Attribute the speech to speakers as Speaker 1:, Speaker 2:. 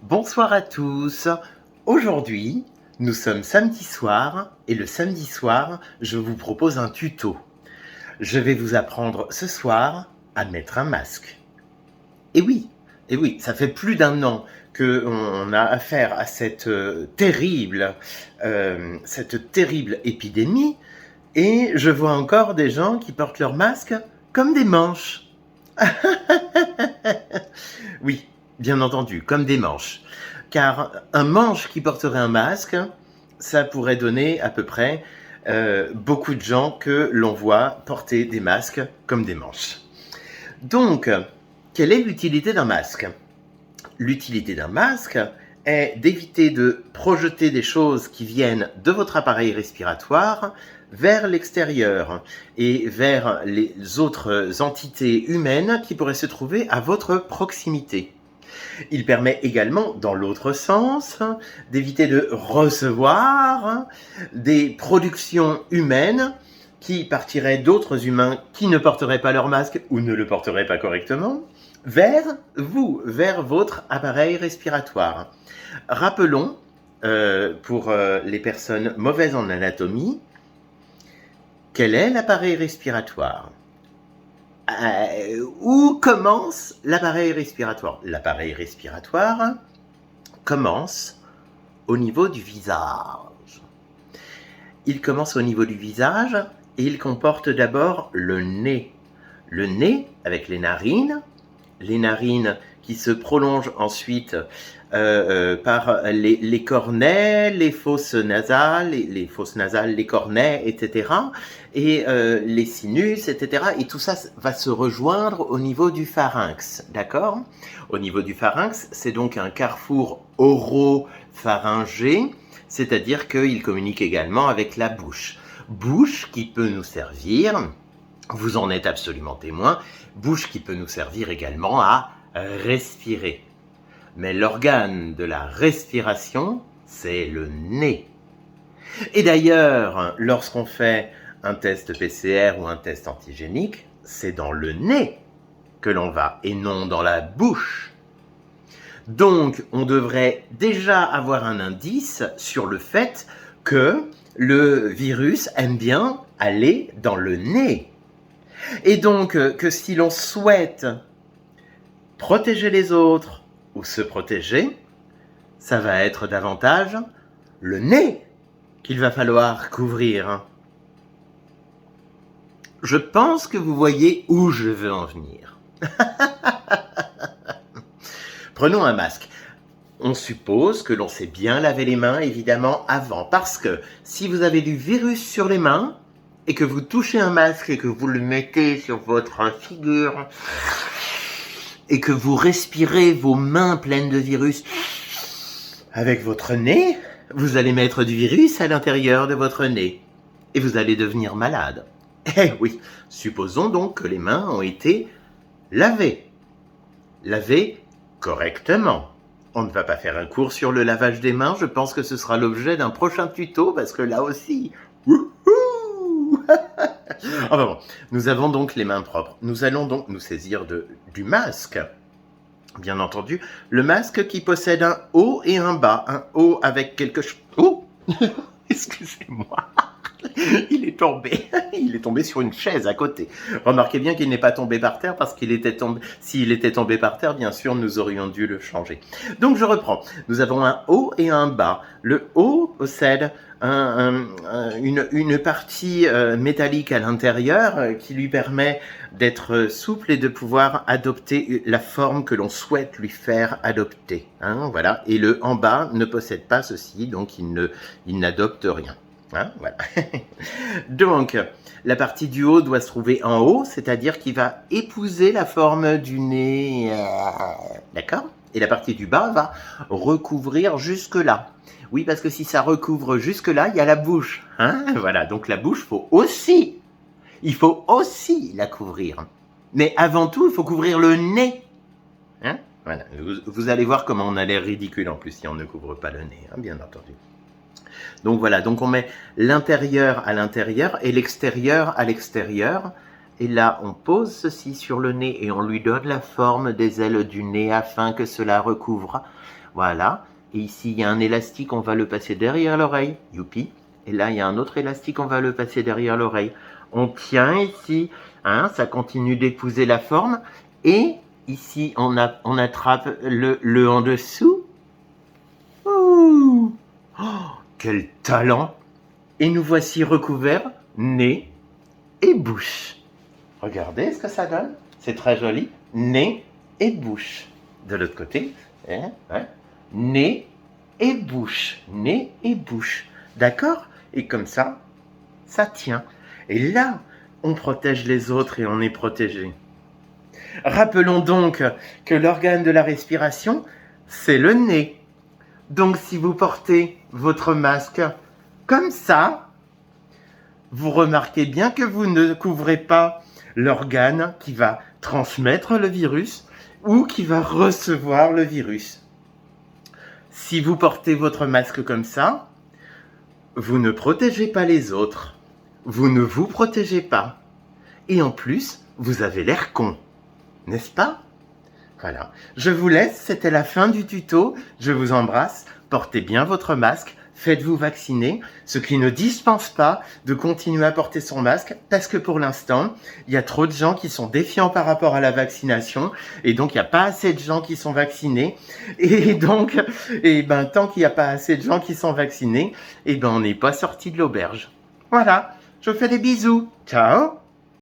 Speaker 1: Bonsoir à tous. Aujourd'hui, nous sommes samedi soir et le samedi soir, je vous propose un tuto. Je vais vous apprendre ce soir à mettre un masque. Et oui, ça fait plus d'un an qu'on a affaire à cette terrible épidémie et je vois encore des gens qui portent leur masque comme des manches. Oui, bien entendu, comme des manches. Car un manche qui porterait un masque, ça pourrait donner à peu près beaucoup de gens que l'on voit porter des masques comme des manches. Donc, quelle est l'utilité d'un masque? L'utilité d'un masque est d'éviter de projeter des choses qui viennent de votre appareil respiratoire vers l'extérieur et vers les autres entités humaines qui pourraient se trouver à votre proximité. Il permet également, dans l'autre sens, d'éviter de recevoir des productions humaines qui partiraient d'autres humains qui ne porteraient pas leur masque ou ne le porteraient pas correctement, vers vous, vers votre appareil respiratoire. Rappelons, pour les personnes mauvaises en anatomie, quel est l'appareil respiratoire? Où commence l'appareil respiratoire? L'appareil respiratoire commence au niveau du visage. Il commence au niveau du visage et il comporte d'abord le nez. Le nez avec les narines qui se prolongent ensuite par les cornets, les fosses nasales, les cornets, etc. Et les sinus, etc. Et tout ça va se rejoindre au niveau du pharynx, d'accord? Au niveau du pharynx, c'est donc un carrefour oropharyngé, c'est-à-dire qu'il communique également avec la bouche. Bouche qui peut nous servir, vous en êtes absolument témoin, bouche qui peut nous servir également à respirer. Mais l'organe de la respiration, c'est le nez. Et d'ailleurs, lorsqu'on fait un test PCR ou un test antigénique, c'est dans le nez que l'on va et non dans la bouche. Donc, on devrait déjà avoir un indice sur le fait que le virus aime bien aller dans le nez. Et donc, que si l'on souhaite protéger les autres ou se protéger, ça va être davantage le nez qu'il va falloir couvrir. Je pense que vous voyez où je veux en venir. Prenons un masque. On suppose que l'on s'est bien lavé les mains, évidemment, avant. Parce que si vous avez du virus sur les mains et que vous touchez un masque et que vous le mettez sur votre figure et que vous respirez vos mains pleines de virus avec votre nez, vous allez mettre du virus à l'intérieur de votre nez et vous allez devenir malade. Eh oui, supposons donc que les mains ont été lavées. Lavées correctement. On ne va pas faire un cours sur le lavage des mains, je pense que ce sera l'objet d'un prochain tuto, parce que là aussi, wouhou. Enfin bon, nous avons donc les mains propres. Nous allons donc nous saisir du masque. Bien entendu, le masque qui possède un haut et un bas. Un haut avec quelque chose... Oh. Excusez-moi. Il est tombé sur une chaise à côté. Remarquez bien qu'il n'est pas tombé par terre parce qu'il était tombé. S'il était tombé par terre, bien sûr, nous aurions dû le changer. Donc je reprends. Nous avons un haut et un bas. Le haut possède une partie métallique à l'intérieur qui lui permet d'être souple et de pouvoir adopter la forme que l'on souhaite lui faire adopter. Hein, voilà. Et le en bas ne possède pas ceci, donc il n'adopte rien. Hein, voilà. Donc, la partie du haut doit se trouver en haut, c'est-à-dire qu'il va épouser la forme du nez. D'accord? Et la partie du bas va recouvrir jusque-là. Oui, parce que si ça recouvre jusque-là, il y a la bouche. Hein? Voilà, donc la bouche, il faut aussi la couvrir. Mais avant tout, il faut couvrir le nez. Hein? Voilà. Vous allez voir comment on a l'air ridicule en plus si on ne couvre pas le nez, hein, bien entendu. Donc voilà, donc on met l'intérieur à l'intérieur et l'extérieur à l'extérieur Et là, on pose ceci sur le nez et on lui donne la forme des ailes du nez afin que cela recouvre. Voilà. Et ici, il y a un élastique, on va le passer derrière l'oreille. Youpi. Et là, il y a un autre élastique, on va le passer derrière l'oreille. On tient ici, hein, ça continue d'épouser la forme. Et ici, on attrape le en dessous. Ouh, oh, quel talent! Et nous voici recouverts, nez et bouche. Regardez ce que ça donne. C'est très joli. Nez et bouche. De l'autre côté, hein, hein, nez et bouche. Nez et bouche. D'accord? Et comme ça, ça tient. Et là, on protège les autres et on est protégé. Rappelons donc que l'organe de la respiration, c'est le nez. Donc si vous portez votre masque comme ça, vous remarquez bien que vous ne couvrez pas l'organe qui va transmettre le virus ou qui va recevoir le virus. Si vous portez votre masque comme ça, vous ne protégez pas les autres. Vous ne vous protégez pas. Et en plus, vous avez l'air con. N'est-ce pas? Voilà. Je vous laisse, c'était la fin du tuto. Je vous embrasse. Portez bien votre masque. Faites-vous vacciner, ce qui ne dispense pas de continuer à porter son masque, parce que pour l'instant, il y a trop de gens qui sont défiants par rapport à la vaccination, et donc il n'y a pas assez de gens qui sont vaccinés, et donc, tant qu'il n'y a pas assez de gens qui sont vaccinés, on n'est pas sorti de l'auberge. Voilà, je vous fais des bisous. Ciao!